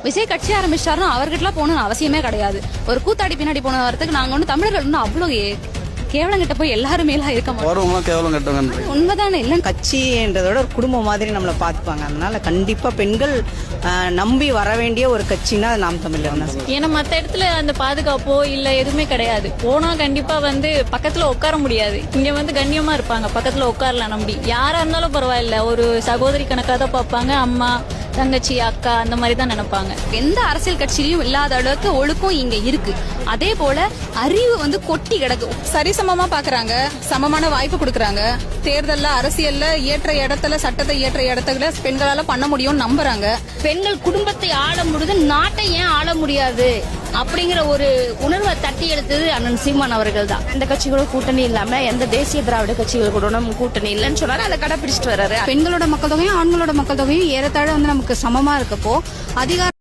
விஜய் கட்சி ஆரம்பிச்சாருன்னா அவர்கிட்ட போகணும்னு அவசியமே கிடையாது. ஒரு கூத்தாடி பின்னாடி போன வரதுக்கு நாங்க வந்து தமிழர்கள் இன்னும் அவ்வளவு கேவலம் கிட்ட போய் எல்லாருமே இருக்க மாட்டோம். உண்மைதானே இல்ல, கட்சின்றதோட ஒரு குடும்பம் மாதிரி நம்மளை பார்த்துப்பாங்க. அதனால கண்டிப்பா பெண்கள் நம்பி வர வேண்டிய ஒரு கட்சினா நாம் தமிழர் தான். ஏன்னா மற்ற இடத்துல அந்த பாதுகாப்போ இல்ல எதுவுமே கிடையாது. போனா கண்டிப்பா வந்து பக்கத்துல உட்கார முடியாது. இங்க வந்து கண்ணியமா இருப்பாங்க, பக்கத்துல உட்காரலாம். நம்பி யாரா இருந்தாலும் பரவாயில்ல, ஒரு சகோதரி கணக்காக தான் பார்ப்பாங்க. அம்மா, தங்கச்சி, அக்கா அந்த மாதிரி தான் நினைப்பாங்க. எந்த அரசியல் கட்சியிலும் இல்லாத அளவுக்கு ஒழுக்கம் இங்க இருக்கு. அதே போல அறிவு வந்து கொட்டி கிடக்கு. சரிசமமா பாக்குறாங்க, சமமான வாய்ப்பு கொடுக்கறாங்க. தேர்தல்ல அரசியல்ல ஏற்ற இடத்துல சட்டத்தை ஏற்ற இடத்துல பெண்களால பண்ண முடியும் நம்புறாங்க. பெண்கள் குடும்பத்தை ஆள முடியுது, நாட்டை ஏன் ஆள முடியாது அப்படிங்கிற ஒரு உணர்வை தட்டி எடுத்தது அண்ணன் சீமான் அவர்கள் தான். எந்த கட்சிகளோட கூட்டணி இல்லாம எந்த தேசிய திராவிட கட்சிகள் கூட கூட்டணி இல்லைன்னு சொன்னாரு, அதை கடைபிடிச்சிட்டு வர்றாரு. பெண்களோட மக்கள் தொகையும் ஆண்களோட மக்கள் தொகையும் ஏறத்தாழ வந்து நமக்கு சமமா இருக்கப்போ அதிகார